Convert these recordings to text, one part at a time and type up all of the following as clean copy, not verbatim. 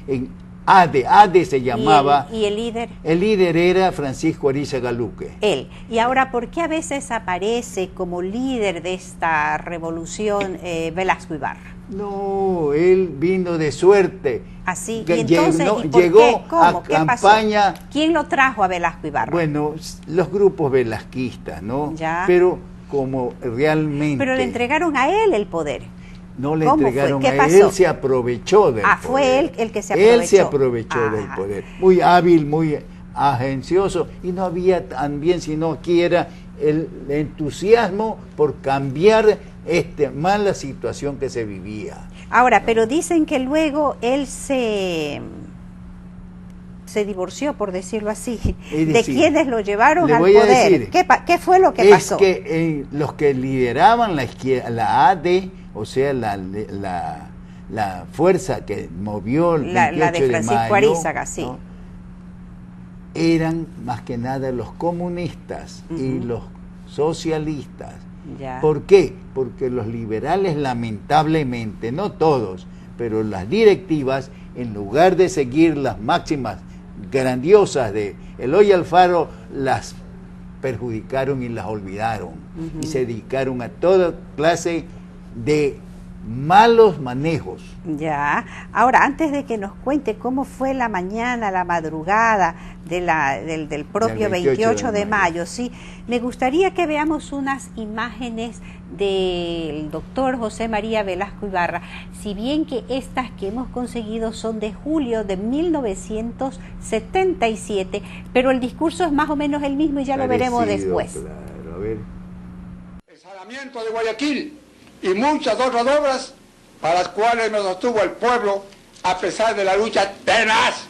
en ADE se llamaba. ¿Y el líder? El líder era Francisco Arizaga Luque. Él. Y ahora, ¿por qué a veces aparece como líder de esta revolución Velasco Ibarra? No, él vino de suerte. Así, y entonces, llegó a campaña. Pasó? ¿Quién lo trajo a Velasco Ibarra? Bueno, los grupos velasquistas, ¿no? Ya. Pero como realmente... Pero le entregaron a él el poder. No le entregaron a él, él se aprovechó del poder. Fue él el que se aprovechó. Él se aprovechó del poder. Muy hábil, muy agencioso, y no había también, sino aquí era el entusiasmo por cambiar mala situación que se vivía. Ahora, pero dicen que luego él se divorció, por decirlo así, de quienes lo llevaron al poder. ¿Qué fue lo que pasó? Es que los que lideraban la izquierda, la AD, o sea, la fuerza que movió el 28 la de Francisco mayo, Arizaga, sí. ¿no? Eran más que nada los comunistas y los socialistas. Ya. ¿Por qué? Porque los liberales, lamentablemente, no todos, pero las directivas, en lugar de seguir las máximas grandiosas de Eloy Alfaro, las perjudicaron y las olvidaron, y se dedicaron a toda clase de malos manejos. Ya. Ahora, antes de que nos cuente cómo fue la mañana, la madrugada del propio 28 de mayo, sí, me gustaría que veamos unas imágenes del doctor José María Velasco Ibarra, si bien que estas que hemos conseguido son de julio de 1977, pero el discurso es más o menos el mismo y ya lo veremos después. Claro, a ver. El saneamiento de Guayaquil y muchas otras obras para las cuales nos sostuvo el pueblo a pesar de la lucha tenaz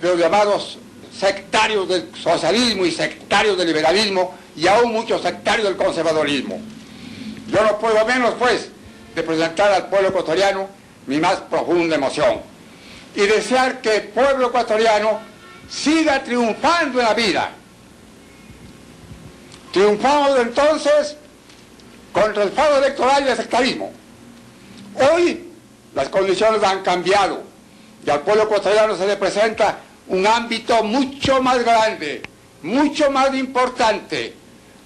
de los llamados sectarios del socialismo y sectarios del liberalismo y aún muchos sectarios del conservadorismo. Yo no puedo menos, pues, de presentar al pueblo ecuatoriano mi más profunda emoción y desear que el pueblo ecuatoriano siga triunfando en la vida. Triunfamos entonces contra el fraude electoral y el sectarismo. Hoy las condiciones han cambiado y al pueblo ecuatoriano se le presenta un ámbito mucho más grande, mucho más importante.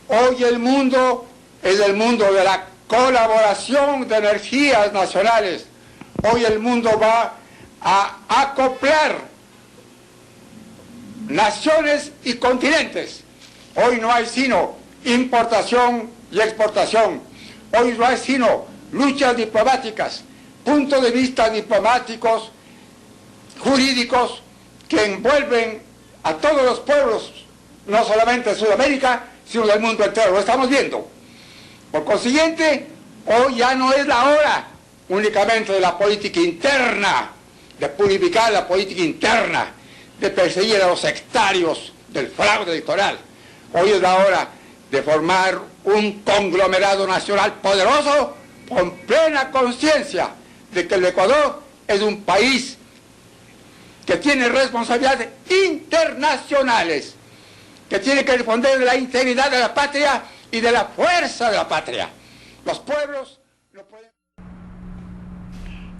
Hoy el mundo es el mundo de la colaboración de energías nacionales. Hoy el mundo va a acoplar naciones y continentes. Hoy no hay sino importación y exportación. Hoy no hay sino luchas diplomáticas, puntos de vista diplomáticos, jurídicos, que envuelven a todos los pueblos, no solamente de Sudamérica, sino del mundo entero. Lo estamos viendo. Por consiguiente, hoy ya no es la hora únicamente de la política interna, de purificar la política interna, de perseguir a los sectarios del fraude electoral. Hoy es la hora de formar un conglomerado nacional poderoso con plena conciencia de que el Ecuador es un país que tiene responsabilidades internacionales, que tiene que responder de la integridad de la patria y de la fuerza de la patria. Los pueblos no pueden...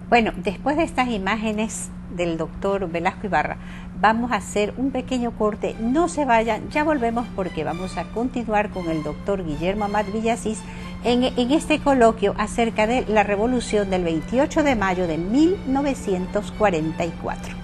Bueno, después de estas imágenes del doctor Velasco Ibarra, vamos a hacer un pequeño corte. No se vayan, ya volvemos porque vamos a continuar con el doctor Guillermo Amat Villasís en este coloquio acerca de la revolución del 28 de mayo de 1944.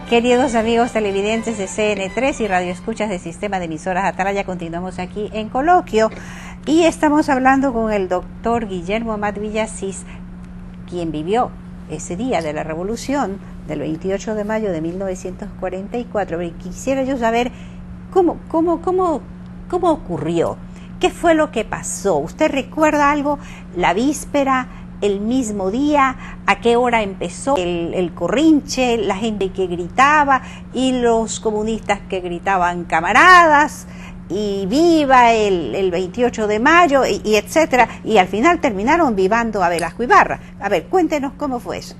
Queridos amigos televidentes de CN3 y radioescuchas del Sistema de Emisoras Atalaya, continuamos aquí en coloquio y estamos hablando con el doctor Guillermo Amat Villasís, quien vivió ese día de la revolución del 28 de mayo de 1944. Y quisiera yo saber cómo ocurrió, ¿Qué fue lo que pasó? ¿Usted recuerda algo? ¿La víspera? ¿El mismo día? ¿A qué hora empezó el corrinche? ¿La gente que gritaba? ¿Y los comunistas que gritaban camaradas? Y viva el 28 de mayo, y etcétera, y al final terminaron vivando a Velasco Ibarra. A ver, cuéntenos cómo fue eso.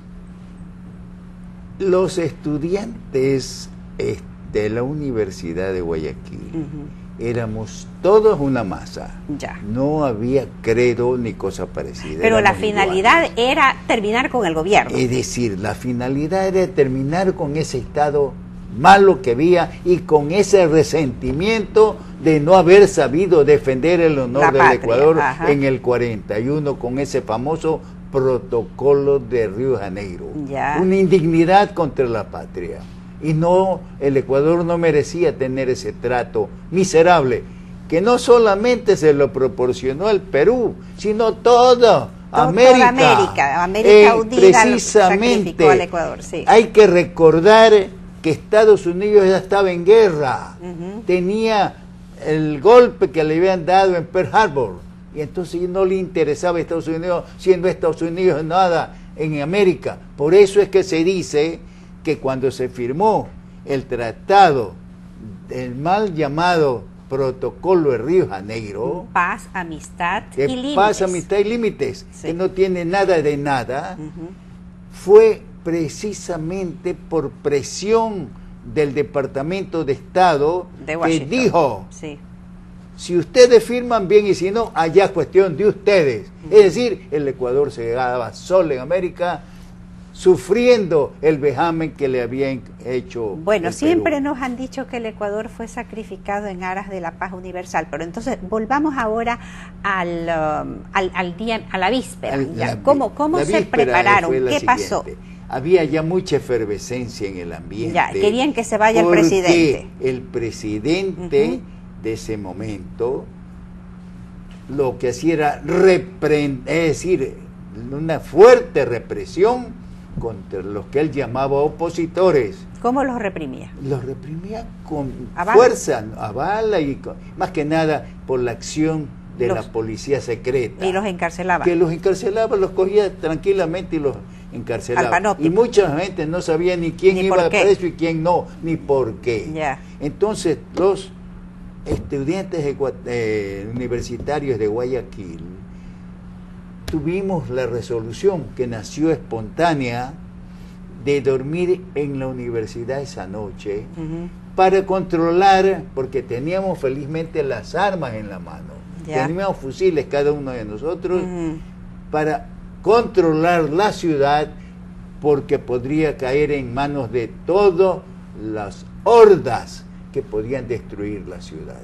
Los estudiantes de la Universidad de Guayaquil éramos todos una masa. Ya. No había credo ni cosa parecida. Pero la Éramos finalidad iguales. era terminar con el gobierno. Es decir, la finalidad era terminar con ese Estado malo que había y con ese resentimiento de no haber sabido defender el honor La del patria, Ecuador ajá. en el 41 con ese famoso protocolo de Río de Janeiro. Ya. Una indignidad contra la patria. Y no, el Ecuador no merecía tener ese trato miserable, que no solamente se lo proporcionó el Perú, sino toda América. América unida precisamente, sacrificó al Ecuador, sí. hay que recordar que Estados Unidos ya estaba en guerra, tenía el golpe que le habían dado en Pearl Harbor, y entonces no le interesaba a Estados Unidos, siendo Estados Unidos nada en América. Por eso es que se dice que cuando se firmó el tratado del mal llamado Protocolo de Río de Janeiro, Paz, amistad y que límites. paz, amistad y límites, Sí. que no tiene nada de nada, fue precisamente por presión del Departamento de Estado De que Washington. dijo, Sí. si ustedes firman bien y si no, allá es cuestión de ustedes. Es decir, el Ecuador se quedaba solo en América, sufriendo el vejamen que le habían hecho. Bueno, el siempre Perú. nos han dicho que el Ecuador fue sacrificado en aras de la paz universal, pero entonces volvamos ahora al día, a la víspera. ¿Cómo La se víspera prepararon? fue la ¿Qué siguiente. pasó? Había ya mucha efervescencia en el ambiente. Ya, querían que se vaya el porque presidente. El presidente de ese momento lo que hacía era es decir, una fuerte represión contra los que él llamaba opositores. ¿Cómo los reprimía? Los reprimía con A bala. fuerza, a bala, y más que nada por la acción de la Los- policía secreta. Y los encarcelaba. Que los encarcelaba, los cogía tranquilamente y los encarcelaba. Al panóptico. Y mucha gente no sabía ni quién Ni iba por a qué. preso y quién no, ni por qué. Ya. Entonces, los estudiantes universitarios de Guayaquil tuvimos la resolución que nació espontánea de dormir en la universidad esa noche para controlar, porque teníamos felizmente las armas en la mano, Ya. teníamos fusiles cada uno de nosotros, para controlar la ciudad, porque podría caer en manos de todas las hordas que podían destruir la ciudad.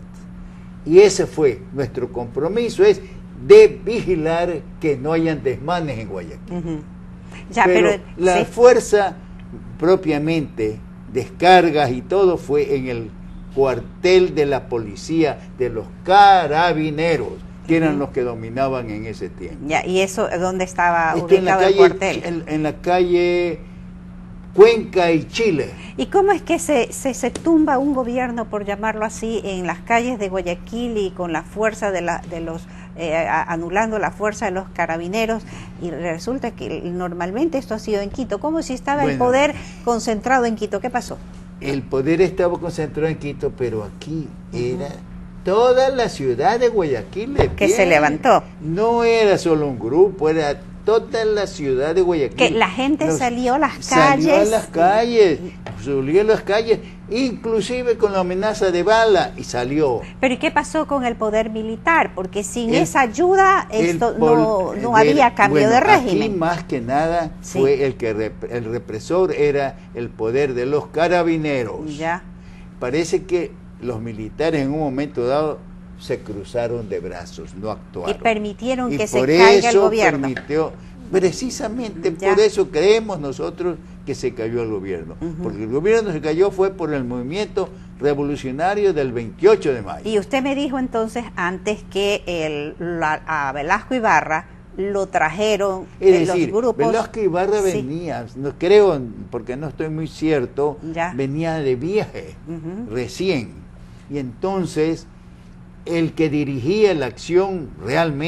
Y ese fue nuestro compromiso, es de vigilar que no hayan desmanes en Guayaquil. Ya, pero la sí. fuerza propiamente, descargas y todo, fue en el cuartel de la policía, de los carabineros, que eran los que dominaban en ese tiempo. Ya, ¿y eso dónde estaba Esto en la ubicado el calle, cuartel? en la calle Cuenca y Chile. ¿Y cómo es que se tumba un gobierno, por llamarlo así, en las calles de Guayaquil y con la fuerza de los anulando la fuerza de los carabineros, y resulta que normalmente esto ha sido en Quito? ¿Cómo si estaba el Bueno. poder concentrado en Quito? ¿Qué pasó? El poder estaba concentrado en Quito, pero aquí era toda la ciudad de Guayaquil de Que pie. se levantó. No era solo un grupo, era toda la ciudad de Guayaquil. Que la gente salió a las Salió a calles. las calles, salió a las calles, inclusive con la amenaza de bala, y salió. Pero ¿y qué pasó con el poder militar? Porque sin El- esa ayuda esto no había cambio de Aquí régimen. más que nada Sí. fue el represor, era el poder de los carabineros. Ya. Parece que los militares en un momento dado se cruzaron de brazos, no actuaron. Y permitieron Y que se por caiga el eso gobierno. Precisamente Ya. por eso creemos nosotros que se cayó el gobierno. Porque el gobierno se cayó fue por el movimiento revolucionario del 28 de mayo. Y usted me dijo entonces antes que a Velasco Ibarra lo trajeron Es los decir, grupos. Velasco Ibarra Sí. venía, no creo, porque no estoy muy cierto, Ya. venía de viaje recién. Y entonces el que dirigía la acción realmente